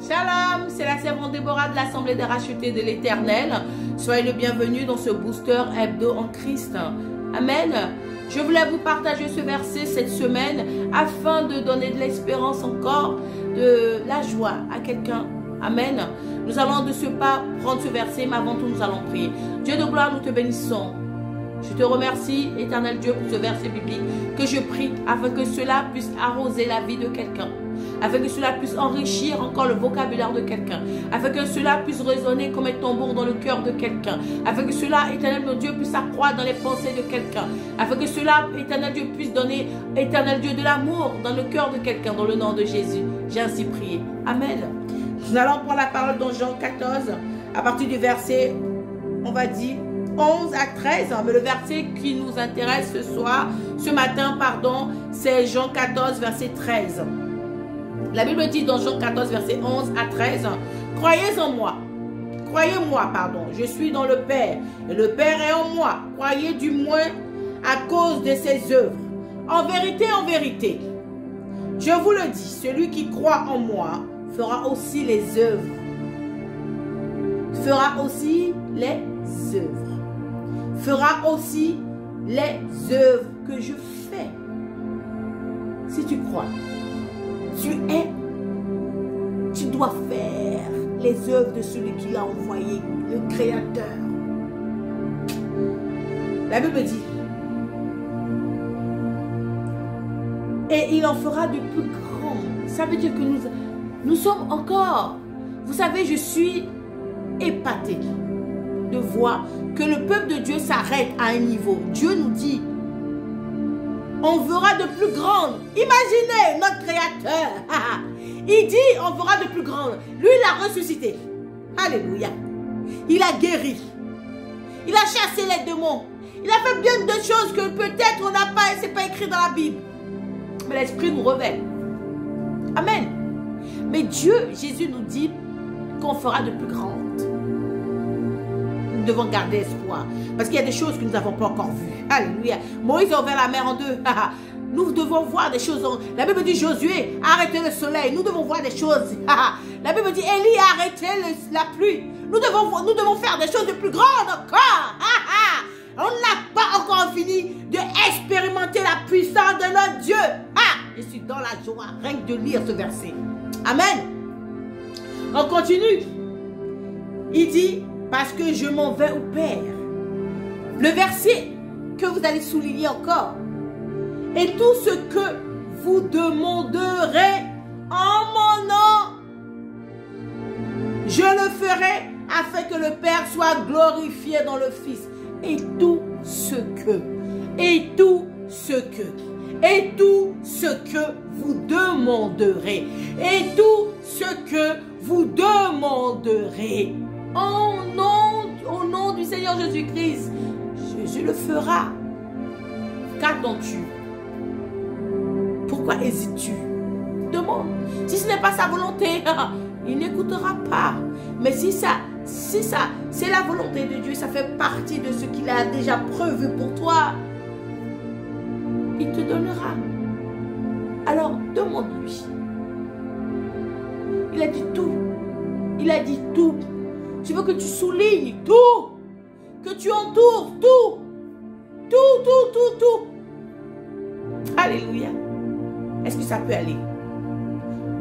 Shalom, c'est la servante Déborah de l'Assemblée des rachetés de l'Éternel. Soyez le bienvenu dans ce booster hebdo en Christ. Amen. Je voulais vous partager ce verset cette semaine afin de donner de l'espérance encore, de la joie à quelqu'un. Amen. Nous allons de ce pas prendre ce verset, mais avant tout nous allons prier. Dieu de gloire, nous te bénissons. Je te remercie, éternel Dieu, pour ce verset biblique que je prie afin que cela puisse arroser la vie de quelqu'un, afin que cela puisse enrichir encore le vocabulaire de quelqu'un, afin que cela puisse résonner comme un tambour dans le cœur de quelqu'un, afin que cela, éternel mon Dieu, puisse accroître dans les pensées de quelqu'un, afin que cela, éternel Dieu, puisse donner, éternel Dieu, de l'amour dans le cœur de quelqu'un, dans le nom de Jésus. J'ai ainsi prié. Amen. Nous allons prendre la parole dans Jean 14, à partir du verset, on va dire, 11 à 13, mais le verset qui nous intéresse ce matin, c'est Jean 14, verset 13. La Bible dit dans Jean 14, verset 11 à 13, « Croyez en moi, croyez-moi, je suis dans le Père, et le Père est en moi. Croyez du moins à cause de ses œuvres. En vérité, je vous le dis, celui qui croit en moi fera aussi les œuvres. Fera aussi les œuvres. Fera aussi les œuvres que je fais. » Si tu crois, tu dois faire les œuvres de celui qui l'a envoyé, le Créateur. La Bible dit, et il en fera de plus grands. Ça veut dire que nous sommes encore, vous savez, je suis épatée de voir que le peuple de Dieu s'arrête à un niveau. Dieu nous dit, on verra de plus grandes. Imaginez notre Créateur. Il dit, on verra de plus grandes. Lui, il a ressuscité. Alléluia. Il a guéri. Il a chassé les démons. Il a fait bien de choses que peut-être on n'a pas, et ce n'est pas écrit dans la Bible. Mais l'Esprit nous révèle. Amen. Mais Dieu, Jésus nous dit qu'on fera de plus grandes. Nous devons garder espoir. Parce qu'il y a des choses que nous n'avons pas encore vues. Alléluia. Moïse a ouvert la mer en deux. Nous devons voir des choses. La Bible dit Josué a arrêté le soleil. Nous devons voir des choses. La Bible dit Élie a arrêté la pluie. Nous devons faire des choses de plus grandes encore. On n'a pas encore fini d'expérimenter la puissance de notre Dieu. Je suis dans la joie rien que de lire ce verset. Amen. On continue. Il dit, parce que je m'en vais au Père. Le verset que vous allez souligner encore. Et tout ce que vous demanderez en mon nom, je le ferai afin que le Père soit glorifié dans le Fils. Et tout ce que vous demanderez, et tout ce que vous demanderez au nom du Seigneur Jésus-Christ, Jésus le fera. Qu'attends-tu? Pourquoi hésites-tu? Demande. Si ce n'est pas sa volonté, il n'écoutera pas. Mais si c'est la volonté de Dieu, ça fait partie de ce qu'il a déjà prévu pour toi, il te donnera. Alors, demande-lui. Il a dit tout. Il a dit tout. Je veux que tu soulignes tout. Que tu entoures tout. Tout. Alléluia. Est-ce que ça peut aller?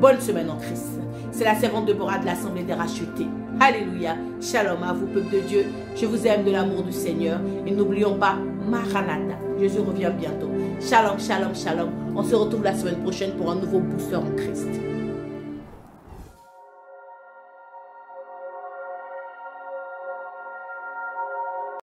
Bonne semaine en Christ. C'est la servante Déborah de l'Assemblée des rachetés. Alléluia. Shalom à vous, peuple de Dieu. Je vous aime de l'amour du Seigneur. Et n'oublions pas, Maranatha. Jésus revient bientôt. Shalom. On se retrouve la semaine prochaine pour un nouveau booster en Christ.